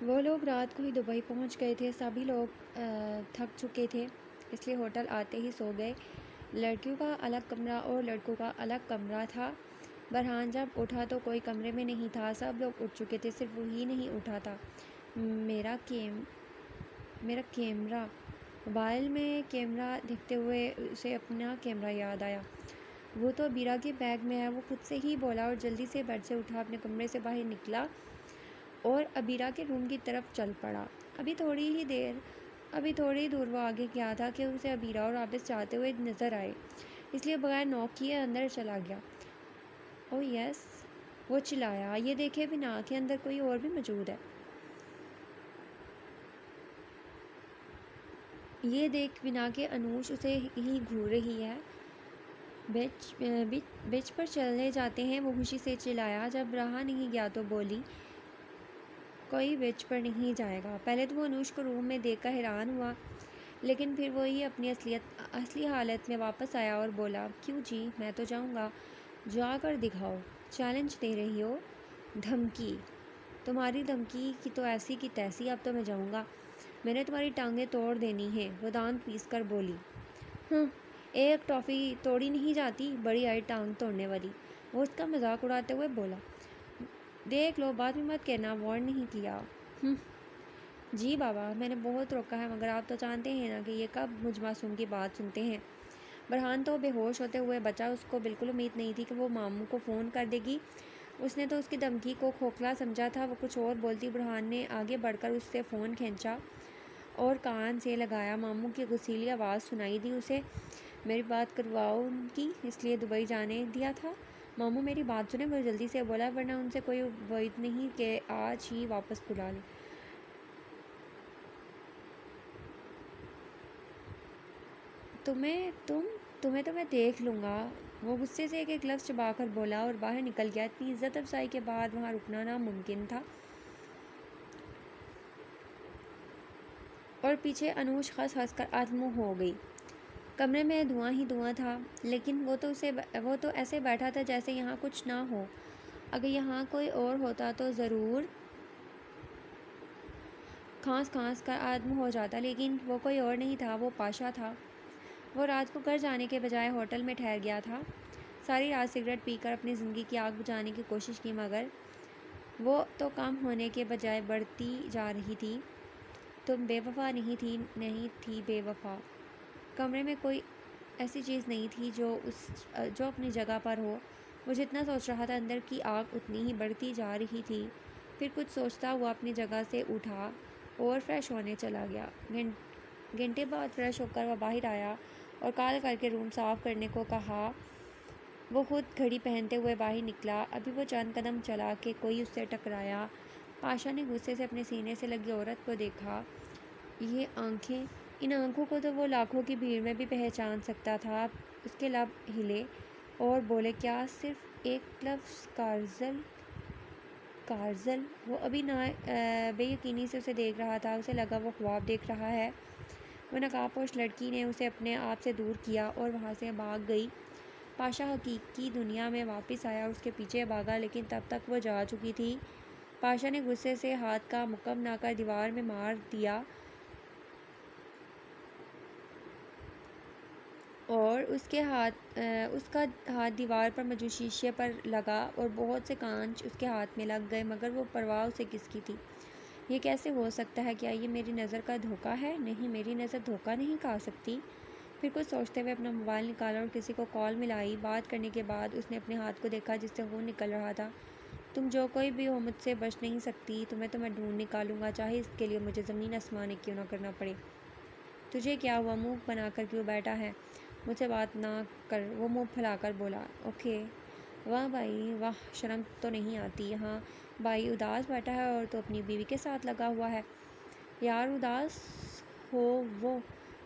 وہ لوگ رات کو ہی دبئی پہنچ گئے تھے۔ سبھی لوگ تھک چکے تھے، اس لیے ہوٹل آتے ہی سو گئے۔ لڑکیوں کا الگ کمرہ اور لڑکوں کا الگ کمرہ تھا۔ برہان جب اٹھا تو کوئی کمرے میں نہیں تھا، سب لوگ اٹھ چکے تھے، صرف وہی نہیں اٹھا تھا۔ میرا کیمرہ۔ موبائل میں کیمرہ دیکھتے ہوئے اسے اپنا کیمرہ یاد آیا۔ وہ تو ابیرہ کے بیگ میں ہے، وہ خود سے ہی بولا اور جلدی سے بیڈ سے اٹھا، اپنے کمرے سے باہر نکلا اور ابیرہ کے روم کی طرف چل پڑا۔ ابھی تھوڑی دور وہ آگے گیا تھا کہ اسے ابیرہ اور عابس جاتے ہوئے نظر آئے، اس لیے بغیر نوک کیے اندر چلا گیا۔ او یس، وہ چلایا، یہ دیکھے بنا کہ اندر کوئی اور بھی موجود ہے۔ یہ دیکھ بنا کہ انوش اسے ہی گھور رہی ہے۔ بچ پر چلے جاتے ہیں، وہ خوشی سے چلایا۔ جب رہا نہیں گیا تو بولی، کوئی بچ پر نہیں جائے گا۔ پہلے تو وہ انوش کو روم میں دیکھ کر حیران ہوا، لیکن پھر وہی اپنی اصلی حالت میں واپس آیا اور بولا، کیوں جی، میں تو جاؤں گا، جا کر دکھاؤ۔ چیلنج دے رہی ہو؟ دھمکی؟ تمہاری دھمکی کی تو ایسی کی تیسی، اب تو میں جاؤں گا، میں نے تمہاری ٹانگیں توڑ دینی ہیں، وہ دانت پیس کر بولی۔ ایک ٹافی توڑی نہیں جاتی، بڑی آئی ٹانگ توڑنے والی، وہ اس کا مذاق اڑاتے ہوئے بولا۔ دیکھ لو، بعد میں مت کہنا وارن نہیں کیا۔ جی بابا، میں نے بہت روکا ہے، مگر آپ تو جانتے ہیں نا کہ یہ کب مجھ معصوم کی بات سنتے ہیں۔ برہان تو بے ہوش ہوتے ہوئے بچا، اس کو بالکل امید نہیں تھی کہ وہ ماموں کو فون کر دے گی۔ اس نے تو اس کی دھمکی کو کھوکھلا سمجھا تھا۔ وہ کچھ اور بولتی، برہان نے آگے بڑھ کر اس سے فون کھینچا اور کان سے لگایا۔ ماموں کی غصیلی آواز سنائی دی اسے، میری بات کرواؤ ان کی، اس لیے دبئی جانے دیا تھا۔ ماموں میری بات سنیں، وہ جلدی سے بولا، ورنہ ان سے کوئی وعید نہیں کہ آج ہی واپس بلا لیں۔ تمہیں تو میں دیکھ لوں گا۔ وہ غصے سے ایک لفظ چبا کر بولا اور باہر نکل گیا۔ اتنی عزت افزائی کے بعد وہاں رکنا ناممکن تھا، اور پیچھے انوش ہنس ہنس کر ادمو ہو گئی۔ کمرے میں دھواں ہی دھواں تھا، لیکن وہ تو ایسے بیٹھا تھا جیسے یہاں کچھ نہ ہو۔ اگر یہاں کوئی اور ہوتا تو ضرور کھانس کھانس کر ادم ہو جاتا، لیکن وہ کوئی اور نہیں تھا، وہ پاشا تھا۔ وہ رات کو گھر جانے کے بجائے ہوٹل میں ٹھہر گیا تھا۔ ساری رات سگریٹ پی کر اپنی زندگی کی آگ بجھانے کی کوشش کی، مگر وہ تو کم ہونے کے بجائے بڑھتی جا رہی تھی۔ تم بے وفا نہیں تھی بے وفا۔ کمرے میں کوئی ایسی چیز نہیں تھی جو اپنی جگہ پر ہو۔ وہ جتنا سوچ رہا تھا، اندر کی آگ اتنی ہی بڑھتی جا رہی تھی۔ پھر کچھ سوچتا ہوا اپنی جگہ سے اٹھا اور فریش ہونے چلا گیا۔ گھنٹے بعد فریش ہو کر وہ باہر آیا اور کال کر کے روم صاف کرنے کو کہا۔ وہ خود گھڑی پہنتے ہوئے باہر نکلا۔ ابھی وہ چند قدم چلا کہ کوئی اس سے ٹکرایا۔ پاشا نے غصے سے اپنے سینے سے لگی عورت کو دیکھا۔ یہ آنکھیں، ان آنکھوں کو تو وہ لاکھوں کی بھیڑ میں بھی پہچان سکتا تھا۔ اس کے لب ہلے اور بولے، کیا صرف ایک لفظ، کارزل؟ وہ ابھی بے یقینی سے اسے دیکھ رہا تھا، اسے لگا وہ خواب دیکھ رہا ہے۔ وہ نقاب پوش لڑکی نے اسے اپنے آپ سے دور کیا اور وہاں سے بھاگ گئی۔ پاشا حقیقی دنیا میں واپس آیا اور اس کے پیچھے بھاگا، لیکن تب تک وہ جا چکی تھی۔ پاشا نے غصے سے ہاتھ کا مکم نہ کر دیوار میں مار دیا اور اس کا ہاتھ دیوار پر موجود شیشے پر لگا اور بہت سے کانچ اس کے ہاتھ میں لگ گئے، مگر وہ پرواہ اسے کس کی تھی؟ یہ کیسے ہو سکتا ہے؟ کیا یہ میری نظر کا دھوکہ ہے؟ نہیں، میری نظر دھوکہ نہیں کھا سکتی۔ پھر کچھ سوچتے ہوئے اپنا موبائل نکالا اور کسی کو کال ملائی۔ بات کرنے کے بعد اس نے اپنے ہاتھ کو دیکھا جس سے خون نکل رہا تھا۔ تم جو کوئی بھی ہو، مجھ سے بچ نہیں سکتی، تمہیں تو میں ڈھونڈ نکالوں گا، چاہے اس کے لیے مجھے زمین آسمان ایک کیوں نہ کرنا پڑے۔ تجھے کیا ہوا؟ منہ بنا کر کیوں بیٹھا ہے؟ مجھ سے بات نہ کر، وہ منہ پھیلا کر بولا۔ اوکے۔ واہ بھائی واہ، شرم تو نہیں آتی؟ یہاں بھائی اداس بیٹھا ہے اور تو اپنی بیوی کے ساتھ لگا ہوا ہے۔ یار اداس ہو؟ وہ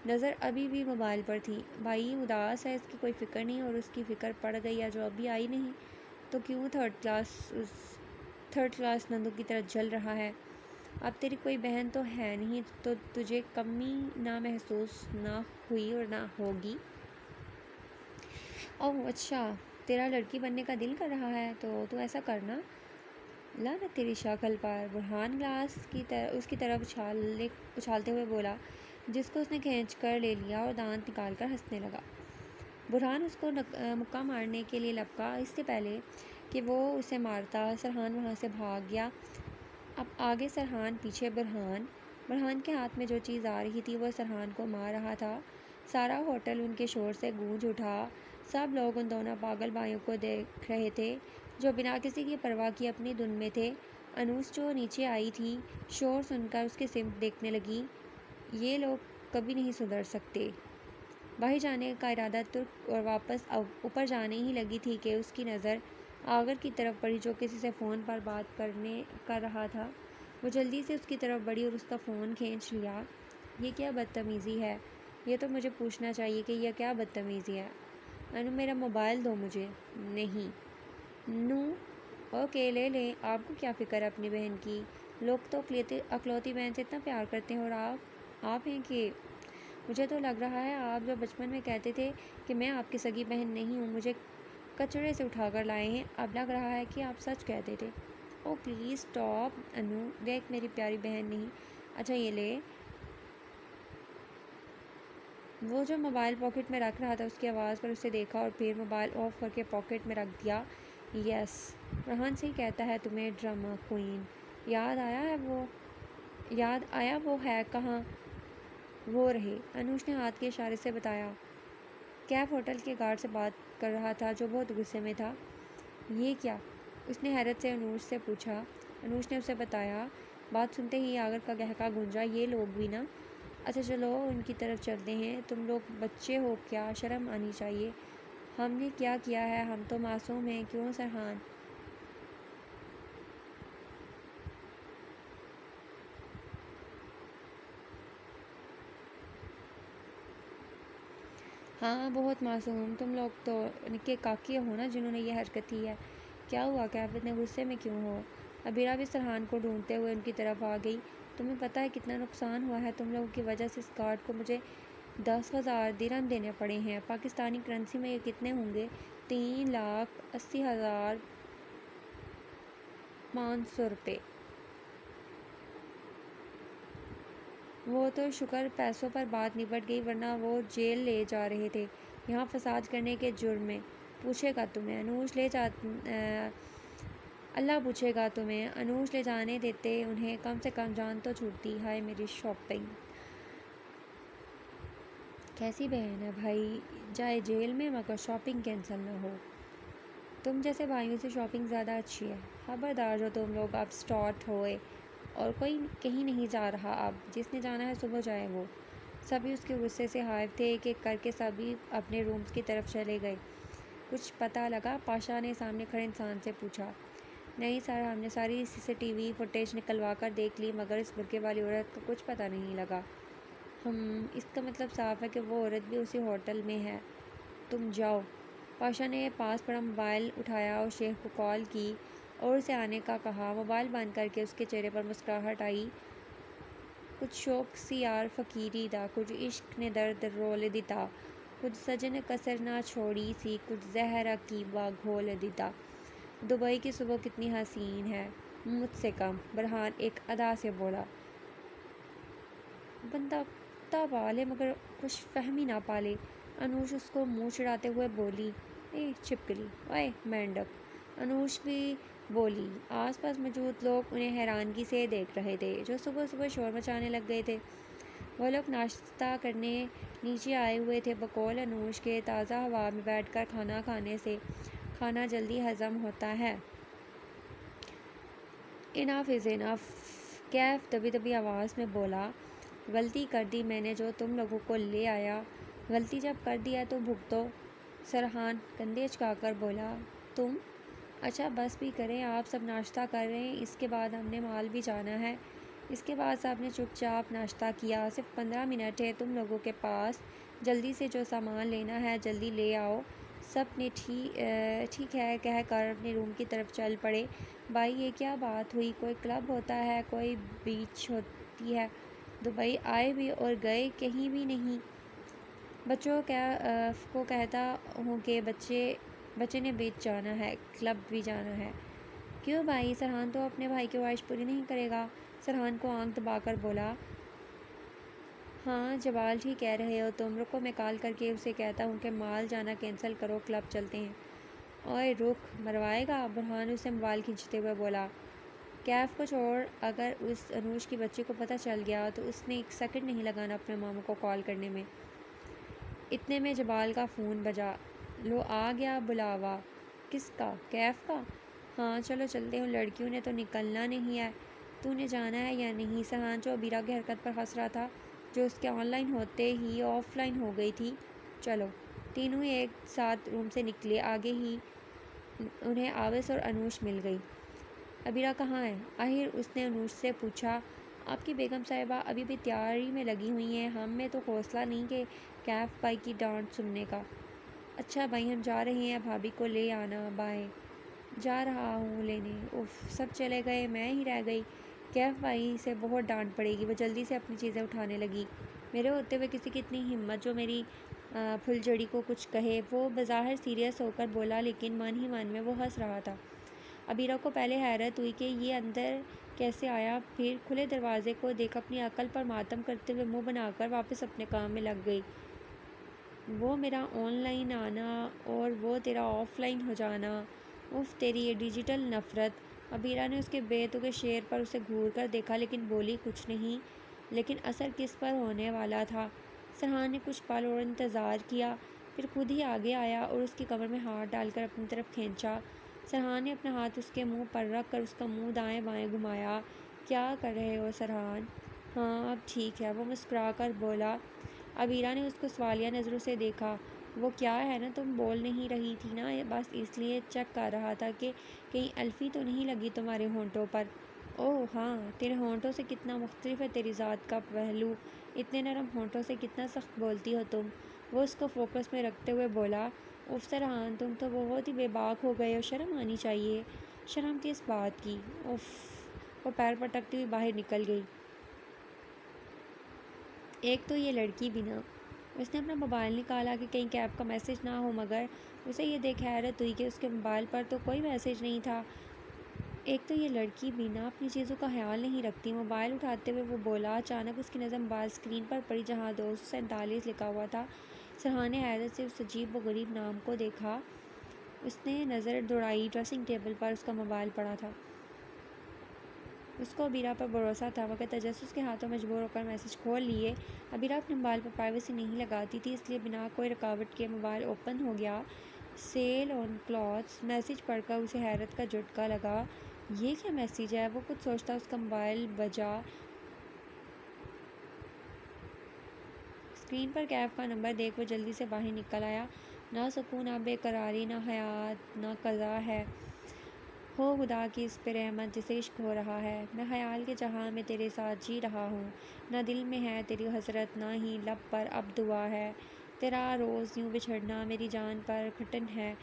نظر ابھی بھی موبائل پر تھی۔ بھائی اداس ہے، اس کی کوئی فکر نہیں، اور اس کی فکر پڑ گئی ہے جو ابھی آئی نہیں، تو کیوں تھرڈ کلاس نندوں کی طرح جل رہا ہے؟ اب تیری کوئی بہن تو ہے نہیں، تو تجھے کمی نہ محسوس نہ ہوئی اور نہ ہوگی؟ اوہ اچھا، تیرا لڑکی بننے کا دل کر رہا ہے، تو ایسا کرنا، لعنت تیری شکل پر، برہان گلاس اس کی طرف اچھالتے ہوئے بولا، جس کو اس نے کھینچ کر لے لیا اور دانت نکال کر ہنسنے لگا۔ برہان اس کو مکہ مارنے کے لیے لپکا۔ اس سے پہلے کہ وہ اسے مارتا سرحان وہاں سے بھاگ گیا۔ اب آگے سرحان، پیچھے برہان۔ برہان کے ہاتھ میں جو چیز آ رہی تھی وہ سرحان کو مار رہا تھا۔ سارا ہوٹل ان کے شور سے گونج اٹھا۔ سب لوگ ان دونوں پاگل بھائیوں کو دیکھ رہے تھے جو بنا کسی کی پرواہ کی اپنی دھن میں تھے۔ انوش جو نیچے آئی تھی شور سن کر اس کی سمت دیکھنے لگی۔ یہ لوگ کبھی نہیں سدھر سکتے۔ باہر جانے کا ارادہ ترک اور واپس اوپر جانے ہی لگی تھی کہ اس کی نظر آگر کی طرف پڑی جو کسی سے فون پر بات کر رہا تھا۔ وہ جلدی سے اس کی طرف بڑھی اور اس کا فون کھینچ لیا۔ یہ کیا بدتمیزی ہے؟ یہ تو مجھے پوچھنا چاہیے کہ یہ کیا بدتمیزی ہے؟ انو میرا موبائل دو مجھے۔ نہیں۔ نو اوکے لے لیں، آپ کو کیا فکر ہے اپنی بہن کی؟ لوگ تو اکلوتی بہن سے اتنا پیار کرتے ہیں اور آپ ہیں کہ مجھے تو لگ رہا ہے آپ جو بچپن میں کہتے تھے کہ میں آپ کی سگی بہن نہیں ہوں، مجھے کچڑے سے اٹھا کر لائے ہیں، اب لگ رہا ہے کہ آپ سچ کہتے تھے۔ او پلیز اسٹاپ انو، دیکھ میری پیاری بہن نہیں۔ اچھا یہ لے۔ وہ جو موبائل پاکٹ میں رکھ رہا تھا اس کی آواز پر اسے دیکھا اور پھر موبائل آف کر کے پاکٹ میں رکھ دیا۔ یس، برہان صحیح کہتا ہے تمہیں ڈرامہ کوئین یاد آیا وہ ہے کہاں؟ وہ رہے، انوش نے ہاتھ کے اشارے سے بتایا۔ کیف ہوٹل کے گارڈ سے بات کر رہا تھا جو بہت غصے میں تھا۔ یہ کیا؟ اس نے حیرت سے انوش سے پوچھا۔ انوش نے اسے بتایا۔ بات سنتے ہی آگر کا گہکا گونجا، یہ لوگ بھی نا؟ اچھا چلو ان کی طرف چلتے ہیں، تم لوگ بچے ہو کیا، شرم آنی چاہیے۔ ہم نے کیا کیا ہے، ہم تو معصوم ہیں، کیوں سرحان؟ ہاں بہت معصوم، تم لوگ تو نکے کاکے ہو نا جنہوں نے یہ حرکت کی ہے۔ کیا ہوا کیف، اتنے غصے میں کیوں ہو؟ ابیرہ بھی سرحان کو ڈھونڈتے ہوئے ان کی طرف آ گئی۔ تمہیں پتہ ہے کتنا نقصان ہوا ہے تم لوگوں کی وجہ سے، اس گارڈ کو مجھے 10,000 درہم دینے پڑے ہیں، پاکستانی کرنسی میں یہ کتنے ہوں گے؟ 3,80,500 روپے۔ وہ تو شکر پیسوں پر بات نپٹ گئی ورنہ وہ جیل لے جا رہے تھے یہاں فساد کرنے کے جرم میں۔ پوچھے گا تمہیں انوش اللہ پوچھے گا تمہیں، انوش لے جانے دیتے انہیں، کم سے کم جان تو چھوٹتی۔ ہائے میری شاپنگ کیسی بہن ہے بھائی، جائے جیل میں مگر شاپنگ کینسل نہ ہو۔ تم جیسے بھائیوں سے شاپنگ زیادہ اچھی ہے۔ خبردار جو تم لوگ اب سٹارٹ ہوئے اور کوئی کہیں نہیں جا رہا، اب جس نے جانا ہے صبح جائے۔ وہ سبھی اس کے غصے سے ہائف تھے، ایک ایک کر کے سبھی اپنے رومز کی طرف چلے گئے۔ کچھ پتہ لگا؟ پاشا نے سامنے کھڑے انسان سے پوچھا۔ نہیں سر، ہم نے ساری CCTV فوٹیج نکلوا کر دیکھ لی مگر اس برقعے والی عورت کا کچھ پتہ نہیں لگا۔ اس کا مطلب صاف ہے کہ وہ عورت بھی اسی ہوٹل میں ہے۔ تم جاؤ۔ پاشا نے پاس پڑا موبائل اٹھایا اور شیخ کو کال کی اور اسے آنے کا کہا۔ موبائل بند کر کے اس کے چہرے پر مسکراہٹ آئی۔ کچھ شوق سی یار فقیری دا، کچھ عشق نے درد رول دیتا، کچھ سجن کسر نہ چھوڑی سی، کچھ زہر عقیبہ گھول دیتا۔ دبئی کی صبح کتنی حسین ہے، مجھ سے کم، برہان ایک ادا سے بولا۔ بندہ کتا پالے مگر خوش فہمی نہ پالے، انوش اس کو منہ چڑھاتے ہوئے بولی۔ اے چھپکلی، اوئے مینڈک، انوش بھی بولی۔ آس پاس موجود لوگ انہیں حیرانگی سے دیکھ رہے تھے جو صبح صبح شور مچانے لگ گئے تھے۔ وہ لوگ ناشتہ کرنے نیچے آئے ہوئے تھے۔ بقول انوش کے تازہ ہوا میں بیٹھ کر کھانا کھانے سے کھانا جلدی ہضم ہوتا ہے۔ انف از انف، کیف دبی دبی آواز میں بولا۔ غلطی کر دی میں نے جو تم لوگوں کو لے آیا، غلطی جب کر دی ہے تو بھگتو۔ سرحان کندھے اچکا کر بولا۔ تم؟ اچھا بس بھی کریں، آپ سب ناشتہ کر رہے ہیں، اس کے بعد ہم نے مال بھی جانا ہے۔ اس کے بعد سب نے چپ چاپ ناشتہ کیا۔ صرف 15 منٹ ہے تم لوگوں کے پاس، جلدی سے جو سامان لینا ہے جلدی لے آؤ۔ سب نے ٹھیک ہے کہہ کر اپنے روم کی طرف چل پڑے۔ بھائی یہ کیا بات ہوئی، کوئی کلب ہوتا ہے، کوئی بیچ ہوتی ہے؟ دبئی آئے بھی اور گئے کہیں بھی نہیں۔ بچوں کو کہتا ہوں کہ بچے نے بیچ جانا ہے، کلب بھی جانا ہے۔ کیوں بھائی؟ سرحان تو اپنے بھائی کی خواہش پوری نہیں کرے گا؟ سرحان کو آنکھ دبا کر بولا۔ ہاں جبال ٹھیک کہہ رہے ہو تم، رکو میں کال کر کے اسے کہتا ہوں کہ مال جانا کینسل کرو، کلب چلتے ہیں۔ اوئے رک، مروائے گا؟ برہان اسے موبائل کھینچتے ہوئے بولا۔ کیف کو چھوڑ، اگر اس انوش کی بچی کو پتہ چل گیا تو اس نے ایک سیکنڈ نہیں لگانا اپنے ماموں کو کال کرنے میں۔ اتنے میں جبال کا فون بجا۔ لو آ گیا بلاوا۔ کس کا؟ کیف کا؟ ہاں چلو چلتے ہیں، لڑکیوں نے تو نکلنا نہیں ہے، تو نے جانا ہے یا نہیں؟ سرحان جو ابیرہ کی حرکت پر ہنس رہا تھا جو اس کے آن لائن ہوتے ہی آف لائن ہو گئی تھی۔ چلو۔ تینوں ایک ساتھ روم سے نکلے، آگے ہی انہیں آوس اور انوش مل گئی۔ ابیرہ کہاں ہے؟ آخر اس نے انوش سے پوچھا۔ آپ کی بیگم صاحبہ ابھی بھی تیاری میں لگی ہوئی ہیں، ہم میں تو حوصلہ نہیں کہ کیف بھائی کی ڈانٹ سننے کا۔ اچھا بھائی ہم جا رہے ہیں، بھابھی کو لے آنا، بائے۔ جا رہا ہوں لینے۔ اف سب چلے گئے، میں ہی رہ گئی۔ کیف بھائی سے بہت ڈانٹ پڑے گی، وہ جلدی سے اپنی چیزیں اٹھانے لگی۔ میرے ہوتے ہوئے کسی کی اتنی ہمت جو میری پھلجھڑی کو کچھ کہے؟ وہ بظاہر سیریس ہو کر بولا لیکن من ہی من میں وہ ہنس رہا تھا۔ ابیرہ کو پہلے حیرت ہوئی کہ یہ اندر کیسے آیا، پھر کھلے دروازے کو دیکھ اپنی عقل پر ماتم کرتے ہوئے منہ بنا کر واپس اپنے کام میں لگ گئی۔ وہ میرا آن لائن آنا اور وہ تیرا آف لائن ہو جانا، اف تیری یہ ڈیجیٹل نفرت۔ ابیرہ نے اس کے بے تکے شعر پر اسے گھور کر دیکھا لیکن بولی کچھ نہیں۔ لیکن اثر کس پر ہونے والا تھا؟ سرحان نے کچھ پل اور انتظار کیا، پھر خود ہی آگے آیا اور اس کی کمر میں ہاتھ ڈال کر اپنی طرف کھینچا۔ سرحان نے اپنا ہاتھ اس کے منہ پر رکھ کر اس کا منہ دائیں بائیں گھمایا۔ کیا کر رہے ہو سرحان؟ ہاں اب ٹھیک ہے، وہ مسکرا کر بولا۔ ابیرہ نے اس کو سوالیہ نظروں سے دیکھا۔ وہ کیا ہے نا، تم بول نہیں رہی تھی نا، بس اس لیے چیک کر رہا تھا کہ کہیں الفی تو نہیں لگی تمہارے ہونٹوں پر۔ اوہ ہاں، تیرے ہونٹوں سے کتنا مختلف ہے تیری ذات کا پہلو، اتنے نرم ہونٹوں سے کتنا سخت بولتی ہو تم۔ وہ اس کو فوکس میں رکھتے ہوئے بولا۔ اف سرحان تم تو بہت ہی بے باک ہو گئے ہو، شرم آنی چاہیے۔ شرم کس بات کی؟ اف۔ وہ پیر پٹکتی ہوئی باہر نکل گئی۔ ایک تو یہ لڑکی بھی نا۔ اس نے اپنا موبائل نکالا کہ کہیں کیب کا میسج نہ ہو، مگر اسے یہ دیکھ حیرت ہوئی کہ اس کے موبائل پر تو کوئی میسج نہیں تھا۔ ایک تو یہ لڑکی بھی نا اپنی چیزوں کا خیال نہیں رکھتی۔ موبائل اٹھاتے ہوئے وہ بولا۔ اچانک اس کی نظر موبائل اسکرین پر پڑی جہاں 247 لکھا ہوا تھا۔ سرحان نے حیرت سے اس عجیب و غریب نام کو دیکھا۔ اس نے نظر دوڑائی، ڈریسنگ ٹیبل پر اس کا موبائل پڑا تھا۔ اس کو ابیرہ پر بھروسہ تھا، مگر تجسس کے ہاتھوں مجبور ہو کر میسج کھول لیے۔ ابیرہ اپنے موبائل پر پرائیویسی نہیں لگاتی تھی، اس لیے بنا کوئی رکاوٹ کے موبائل اوپن ہو گیا۔ سیل آن کلاتھس میسج پڑھ کر اسے حیرت کا جھٹکا لگا۔ یہ کیا میسج ہے؟ وہ کچھ سوچتا اس کا موبائل بجا۔ اسکرین پر کیف کا نمبر دیکھ وہ جلدی سے باہر نکل آیا۔ نہ سکون، نہ بے قراری، نہ حیات، نہ قضا ہے۔ ہو خدا کی اس پہ رحمت جسے عشق ہو رہا ہے۔ میں خیال کے جہاں میں تیرے ساتھ جی رہا ہوں، نہ دل میں ہے تیری حسرت، نہ ہی لب پر اب دعا ہے۔ تیرا روز یوں بچھڑنا میری جان پر گھٹن ہے،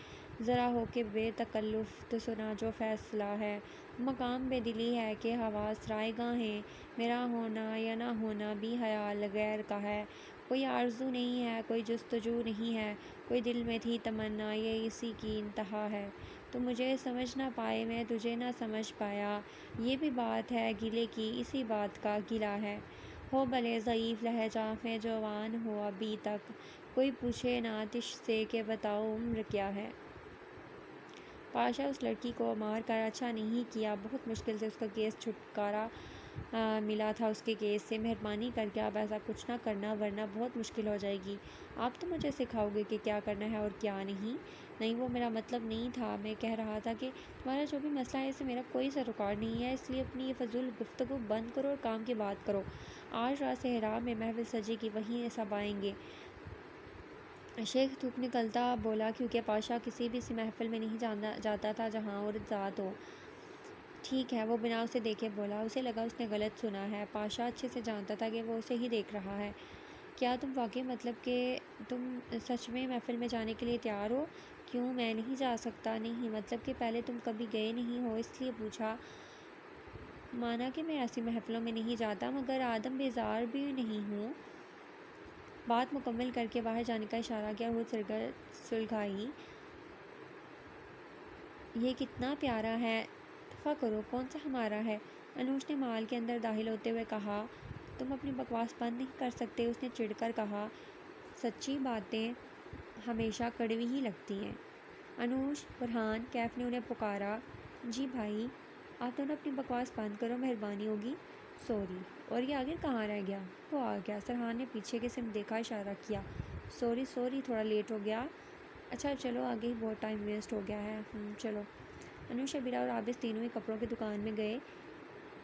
ذرا ہو کے بے تکلف تو سنا جو فیصلہ ہے۔ مقام بے دلی ہے کہ حواس رائے گاں ہیں، میرا ہونا یا نہ ہونا بھی خیال غیر کا ہے۔ کوئی آرزو نہیں ہے، کوئی جستجو نہیں ہے، کوئی دل میں تھی تمنا، یہ اسی کی انتہا ہے۔ تو مجھے سمجھ نہ پائے، میں تجھے نہ سمجھ پایا، یہ بھی بات ہے گلے کی، اسی بات کا گلہ ہے۔ ہو بھلے ضعیف لہجہ میں جوان ہو ابھی تک، کوئی پوچھے نہ آتش سے کہ بتاؤ عمر کیا ہے۔ پاشا اس لڑکی کو مار کر اچھا نہیں کیا، بہت مشکل سے اس کا کیس چھٹکارا ملا تھا اس کے کیس سے۔ مہربانی کر کے آپ ایسا کچھ نہ کرنا ورنہ بہت مشکل ہو جائے گی۔ آپ تو مجھے سکھاؤ گے کہ کیا کرنا ہے اور کیا نہیں۔ نہیں وہ میرا مطلب نہیں تھا، میں کہہ رہا تھا کہ تمہارا جو بھی مسئلہ ہے اس سے میرا کوئی سروکار نہیں ہے، اس لیے اپنی یہ فضول گفتگو بند کرو اور کام کی بات کرو۔ آج رات صحرا میں محفل سجے گی، وہیں سب آئیں گے۔ شیخ تھوک نکلتا بولا، کیونکہ پاشا کسی بھی سی محفل میں نہیں جاتا تھا جہاں عورت ذات ہو۔ ٹھیک ہے، وہ بنا اسے دیکھے بولا۔ اسے لگا اس نے غلط سنا ہے، پاشا اچھے سے جانتا تھا کہ وہ اسے ہی دیکھ رہا ہے۔ کیا تم واقعی مطلب کہ تم سچ میں محفل میں جانے کے لیے تیار ہو؟ کیوں میں نہیں جا سکتا؟ نہیں مطلب کہ پہلے تم کبھی گئے نہیں ہو اس لیے پوچھا۔ مانا کہ میں ایسی محفلوں میں نہیں جاتا، مگر آدم بیزار بھی نہیں ہوں۔ بات مکمل کر کے باہر جانے کا اشارہ کیا، خود سلگائی۔ یہ کتنا پیارا ہے، دفع کرو، کون سا ہمارا ہے؟ انوش نے مال کے اندر داخل ہوتے ہوئے کہا۔ تم اپنی بکواس بند نہیں کر سکتے، اس نے چڑھ کر کہا۔ سچی باتیں ہمیشہ کڑوی ہی لگتی ہیں۔ انوش، برہان، کیف نے انہیں پکارا۔ جی بھائی، آپ دونوں اپنی بکواس بند کرو، مہربانی ہوگی۔ سوری۔ اور یہ آخر کہاں رہ گیا؟ وہ آ گیا۔ سرحان نے پیچھے کی سمت دیکھا، اشارہ کیا۔ سوری تھوڑا لیٹ ہو گیا۔ اچھا چلو، آگے ہی بہت ٹائم ویسٹ ہو گیا ہے۔ چلو۔ انوش، شبیرہ اور عابس تینوں ہی کپڑوں کی دکان میں گئے۔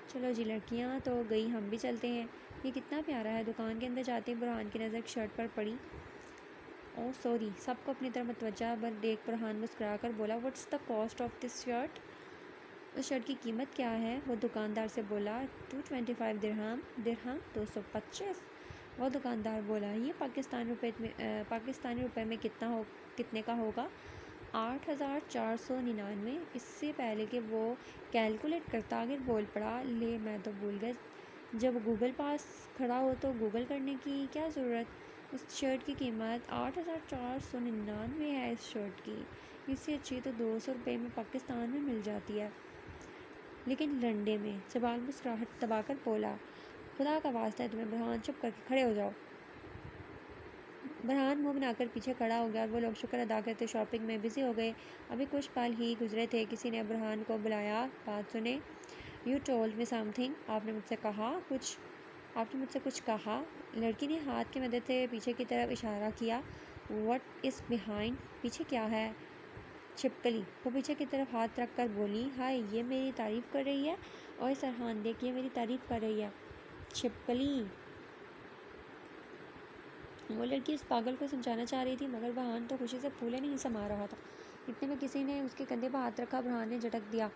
چلو جی لڑکیاں تو گئی، ہم بھی چلتے ہیں۔ یہ کتنا پیارا ہے۔ دکان کے اندر جاتے ہی برہان کی نظر ایک شرٹ پر پڑی۔ اوہ سوری۔ سب کو اپنی طرف متوجہ دیکھ برہان مسکرا کر بولا، what's the cost of this shirt? اس شرٹ کی قیمت کیا ہے؟ وہ دکاندار سے بولا۔ 225 درہم۔ درہم؟ 225۔ وہ دکاندار بولا، یہ پاکستانی روپے میں کتنے کا ہوگا؟ 8499۔ اس سے پہلے کہ وہ کیلکولیٹ کرتا آخر بول پڑا، لے میں تو بھول گیا، جب گوگل پاس کھڑا ہو تو گوگل کرنے کی کیا ضرورت؟ اس شرٹ کی قیمت 8499 ہے۔ اس شرٹ کی اس سے اچھی تو 200 روپے میں پاکستان میں مل جاتی ہے، لیکن لنڈے میں۔ جبال مسکراہٹ دبا کر بولا، خدا کا واسطہ ہے تمہیں برہان، چپ کر کے کھڑے ہو جاؤ۔ برہان منہ بنا کر پیچھے کھڑا ہو گیا اور وہ لوگ شکر ادا کرتے شاپنگ میں بزی ہو گئے۔ ابھی کچھ پل ہی گزرے تھے، کسی نے برہان کو بلایا۔ بات سنیں۔ You told me some thing. آپ نے مجھ سے کچھ کہا؟ لڑکی نے ہاتھ کی مدد سے پیچھے کی طرف اشارہ کیا۔ What is behind? پیچھے کیا ہے؟ چھپکلی۔ وہ پیچھے کی طرف ہاتھ رکھ کر بولی، ہائے یہ میری تعریف کر رہی ہے، اور سرحان دیکھ، یہ میری تعریف کر رہی ہے۔ چھپکلی۔ وہ لڑکی اس پاگل کو سمجھانا چاہ رہی تھی، مگر برہان تو خوشی سے پھولے نہیں سما رہا تھا۔ اتنے میں کسی نے اس کے کندھے پر ہاتھ رکھا۔ برہان نے جھٹک دیا،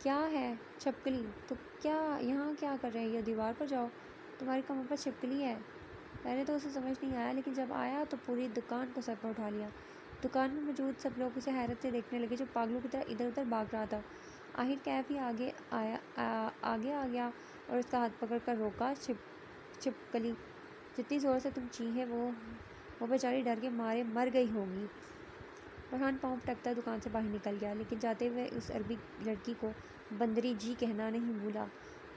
کیا ہے؟ چھپکلی۔ تو یہاں کیا کر رہے ہو؟ دیوار پر جاؤ، تمہاری کمر پر چھپکلی ہے۔ پہلے تو اسے سمجھ نہیں آیا، لیکن جب آیا تو پوری دکان کو سر پر اٹھا لیا۔ دکان میں موجود سب لوگ اسے حیرت سے دیکھنے لگے، جو پاگلوں کی طرح ادھر ادھر بھاگ رہا تھا۔ آخر کیف ہی آگے آ گیا اور اس کا ہاتھ پکڑ کر روکا۔ چھپکلی، جتنی زور سے تم چیخے وہ بیچاری ڈر کے مارے مر گئی ہوگی۔ برہان پاؤں پٹکتا دکان سے باہر نکل گیا، لیکن جاتے ہوئے اس عربی لڑکی کو بندری جی کہنا نہیں بھولا۔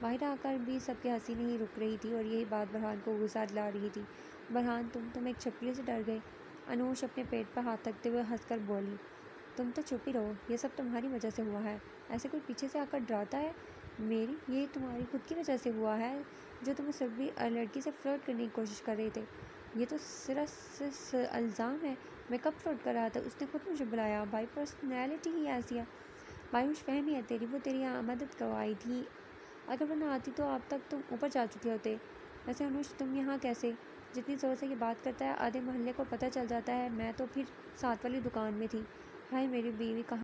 باہر آ کر بھی سب کی ہنسی نہیں رک رہی تھی، اور یہی بات برہان کو غصہ دلا رہی تھی۔ برہان، تم ایک چھپکلی سے ڈر گئے؟ انوش اپنے پیٹ پر ہاتھ رکھتے ہوئے ہنس کر بولی۔ تم تو چپ ہی رہو، یہ سب تمہاری وجہ سے ہوا ہے۔ ایسے کوئی پیچھے سے آ کر ڈراتا ہے؟ یہ تمہاری خود کی وجہ سے ہوا ہے، جو تم اس عربی لڑکی سے فلرٹ کرنے کی کوشش کر رہے تھے۔ یہ تو صرف الزام ہے۔ میں کب فلرٹ کر رہا تھا؟ اس نے خود مجھے بلایا۔ بھائی پرسنالٹی ہی ایسی ہے، باہوش فہمی ہے تیری۔ وہ تیری مدد کرو آئی تھی، اگر وہ نہ آتی تو اب تک تم اوپر جا چکے ہوتے۔ ویسے انوش، تم یہاں کیسے؟ جتنی زور سے یہ بات کرتا ہے آدھے محلے کو پتہ چل جاتا ہے۔ میں تو پھر ساتھ والی دکان میں تھی۔ ہائے میری بیوی کہاں